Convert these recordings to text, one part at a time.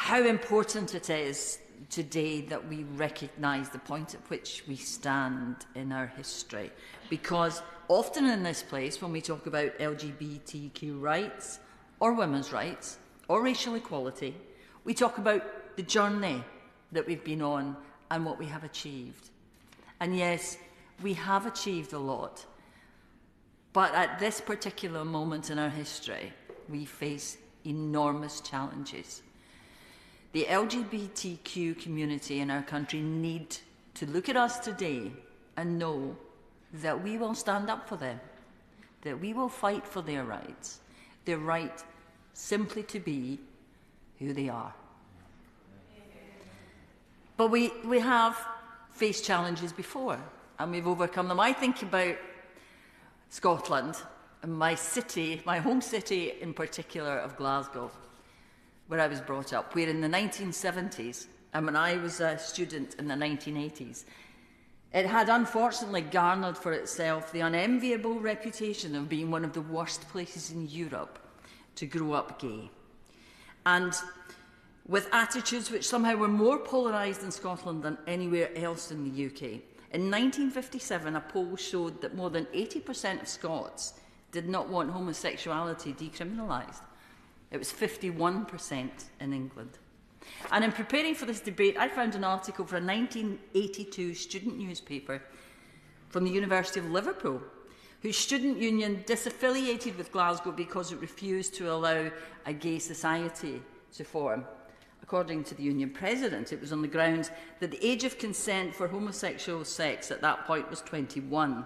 how important it is today that we recognise the point at which we stand in our history. Because often in this place, when we talk about LGBTQ rights, or women's rights, or racial equality, we talk about the journey that we've been on and what we have achieved. And yes, we have achieved a lot. But at this particular moment in our history, we face enormous challenges. The LGBTQ community in our country need to look at us today and know that we will stand up for them, that we will fight for their rights, their right simply to be who they are. But we have faced challenges before, and we've overcome them. I think about Scotland, and my city, my home city in particular of Glasgow, where I was brought up, where in the 1970s, and when I was a student in the 1980s, it had unfortunately garnered for itself the unenviable reputation of being one of the worst places in Europe to grow up gay. And with attitudes which somehow were more polarised in Scotland than anywhere else in the UK. In 1957, a poll showed that more than 80% of Scots did not want homosexuality decriminalised. It was 51% in England. And in preparing for this debate, I found an article for a 1982 student newspaper from the University of Liverpool, whose student union disaffiliated with Glasgow because it refused to allow a gay society to form. According to the union president, it was on the grounds that the age of consent for homosexual sex at that point was 21.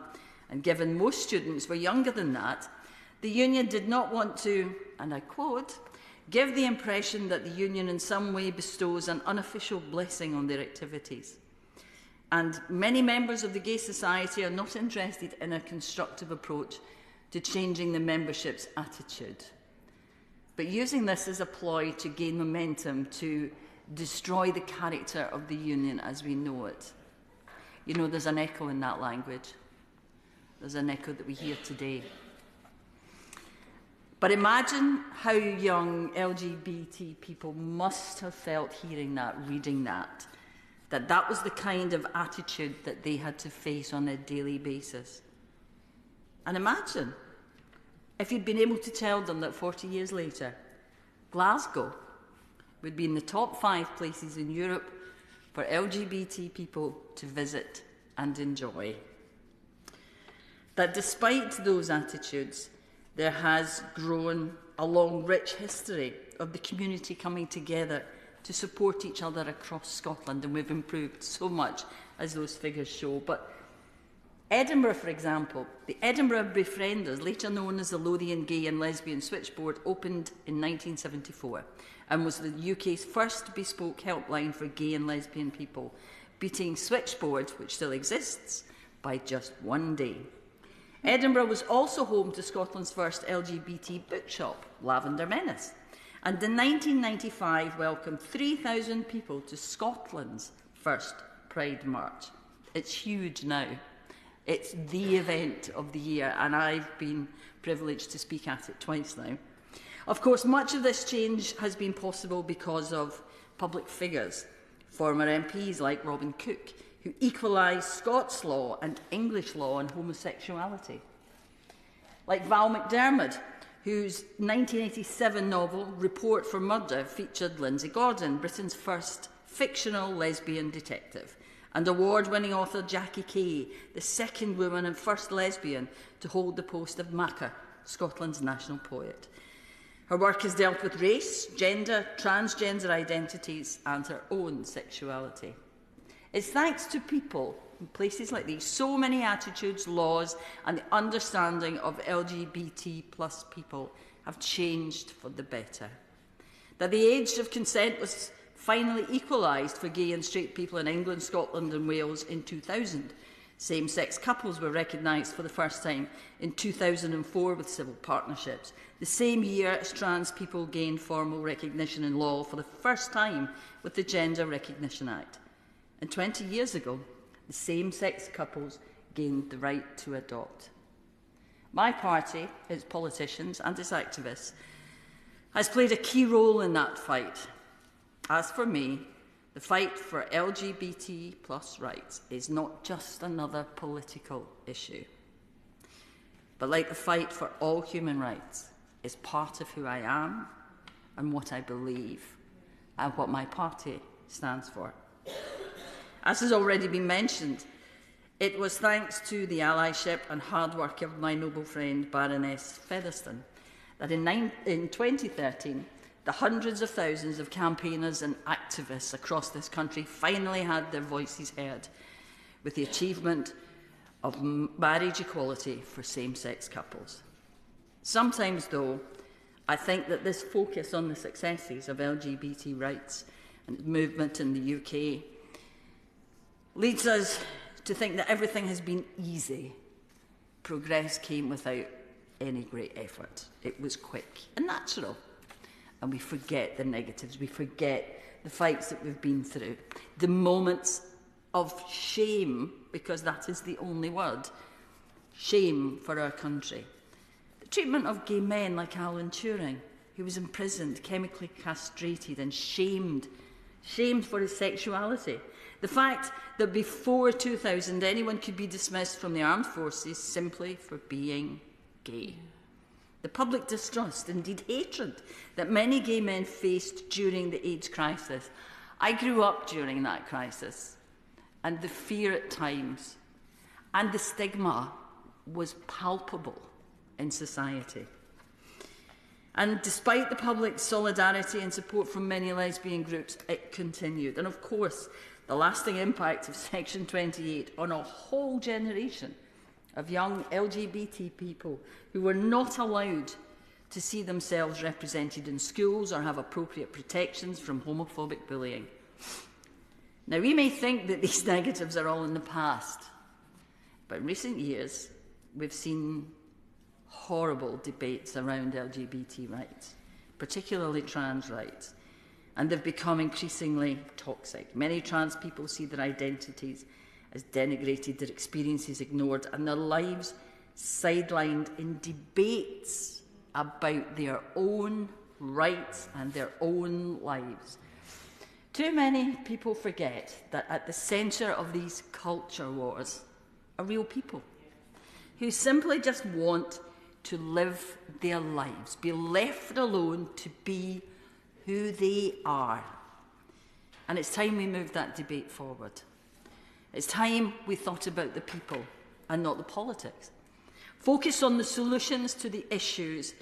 And given most students were younger than that, the union did not want to, and I quote, give the impression that the union in some way bestows an unofficial blessing on their activities. And many members of the Gay Society are not interested in a constructive approach to changing the membership's attitude, but using this as a ploy to gain momentum to destroy the character of the union as we know it. You know, there's an echo in that language. There's an echo that we hear today. But imagine how young LGBT people must have felt hearing that, reading that that was the kind of attitude that they had to face on a daily basis. And imagine if you'd been able to tell them that 40 years later, Glasgow would be in the top 5 places in Europe for LGBT people to visit and enjoy. That despite those attitudes, there has grown a long, rich history of the community coming together to support each other across Scotland, and we've improved so much, as those figures show. But Edinburgh, for example, the Edinburgh Befrienders, later known as the Lothian Gay and Lesbian Switchboard, opened in 1974 and was the UK's first bespoke helpline for gay and lesbian people, beating Switchboard, which still exists, by just 1 day. Edinburgh was also home to Scotland's first LGBT bookshop, Lavender Menace, and in 1995 welcomed 3,000 people to Scotland's first Pride March. It's huge now. It's the event of the year, and I've been privileged to speak at it twice now. Of course, much of this change has been possible because of public figures, former MPs like Robin Cook, who equalised Scots law and English law on homosexuality. Like Val McDermid, whose 1987 novel Report for Murder featured Lindsay Gordon, Britain's first fictional lesbian detective, and award-winning author Jackie Kay, the second woman and first lesbian to hold the post of Macca, Scotland's national poet. Her work has dealt with race, gender, transgender identities and her own sexuality. It's thanks to people in places like these, so many attitudes, laws and the understanding of LGBT plus people have changed for the better. That the age of consent was finally equalised for gay and straight people in England, Scotland and Wales in 2000. Same-sex couples were recognised for the first time in 2004 with civil partnerships, the same year as trans people gained formal recognition in law for the first time with the Gender Recognition Act. And 20 years ago, the same-sex couples gained the right to adopt. My party, its politicians and its activists, has played a key role in that fight. As for me, the fight for LGBT plus rights is not just another political issue, but like the fight for all human rights, is part of who I am and what I believe and what my party stands for. As has already been mentioned, it was thanks to the allyship and hard work of my noble friend Baroness Featherstone that in 2013, the hundreds of thousands of campaigners and activists across this country finally had their voices heard with the achievement of marriage equality for same-sex couples. Sometimes, though, I think that this focus on the successes of LGBT rights and movement in the UK leads us to think that everything has been easy. Progress came without any great effort. It was quick and natural. And we forget the negatives, we forget the fights that we've been through, the moments of shame, because that is the only word, shame for our country. The treatment of gay men like Alan Turing, who was imprisoned, chemically castrated and shamed for his sexuality. The fact that before 2000 anyone could be dismissed from the armed forces simply for being gay. The public distrust, indeed hatred, that many gay men faced during the AIDS crisis. I grew up during that crisis, and the fear at times and the stigma was palpable in society. And despite the public solidarity and support from many lesbian groups, it continued. And of course, the lasting impact of Section 28 on a whole generation of young LGBT people who were not allowed to see themselves represented in schools or have appropriate protections from homophobic bullying. Now, we may think that these negatives are all in the past, but in recent years, we've seen horrible debates around LGBT rights, particularly trans rights, and they've become increasingly toxic. Many trans people see their identities as denigrated, their experiences ignored, and their lives sidelined in debates about their own rights and their own lives. Too many people forget that at the centre of these culture wars are real people who simply just want to live their lives, be left alone to be who they are. And it's time we moved that debate forward. It's time we thought about the people and not the politics. Focus on the solutions to the issues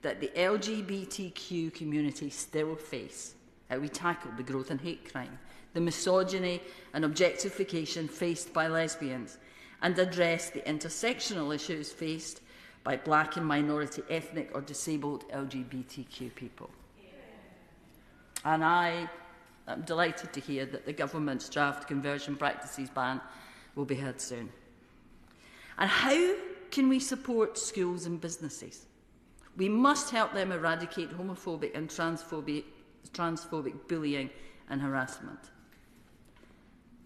that the LGBTQ community still face. How we tackle the growth in hate crime, the misogyny and objectification faced by lesbians, and address the intersectional issues faced by black and minority ethnic or disabled LGBTQ people. And I'm delighted to hear that the government's draft conversion practices ban will be heard soon. And how can we support schools and businesses? We must help them eradicate homophobic and transphobic bullying and harassment.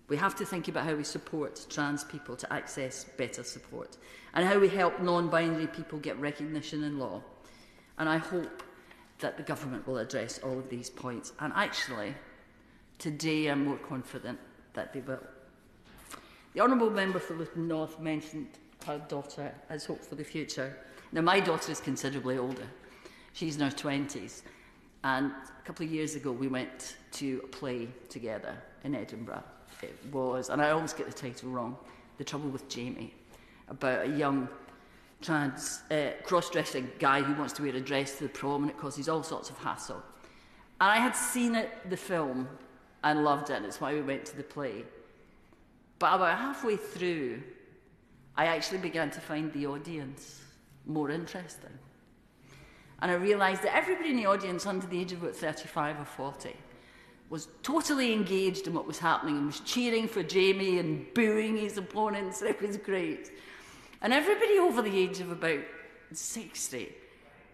We have to think about how we support trans people to access better support and how we help non-binary people get recognition in law. And I hope that the government will address all of these points. And actually, today I'm more confident that they will. The Honourable Member for Luton North mentioned her daughter as hope for the future. Now, my daughter is considerably older. She's in her 20s. And a couple of years ago, we went to a play together in Edinburgh. It was, and I always get the title wrong, The Trouble with Jamie, about a young trans cross-dressing guy who wants to wear a dress to the prom, and it causes all sorts of hassle. And I had seen the film and loved it, and it's why we went to the play. But about halfway through, I actually began to find the audience more interesting. And I realised that everybody in the audience under the age of about 35 or 40 was totally engaged in what was happening and was cheering for Jamie and booing his opponents. It was great. And everybody over the age of about 60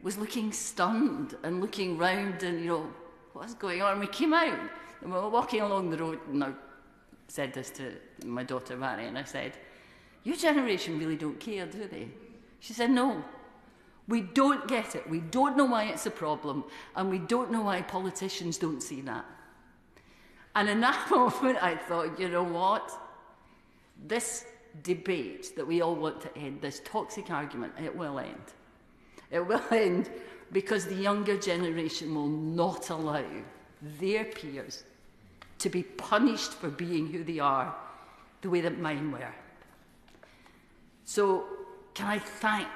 was looking stunned and looking round and, what's going on? And we came out and we were walking along the road, and I said this to my daughter Mary, and I said, "Your generation really don't care, do they?" She said, "No. We don't get it. We don't know why it's a problem, and we don't know why politicians don't see that." And in that moment, I thought, you know what? This debate that we all want to end, this toxic argument, it will end. It will end because the younger generation will not allow their peers to be punished for being who they are the way that mine were. So can I thank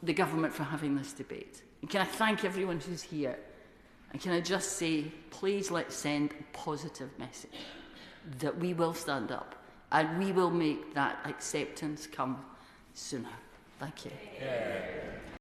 the government for having this debate? And can I thank everyone who's here? And can I just say, please let's send a positive message that we will stand up and we will make that acceptance come sooner. Thank you. Yeah.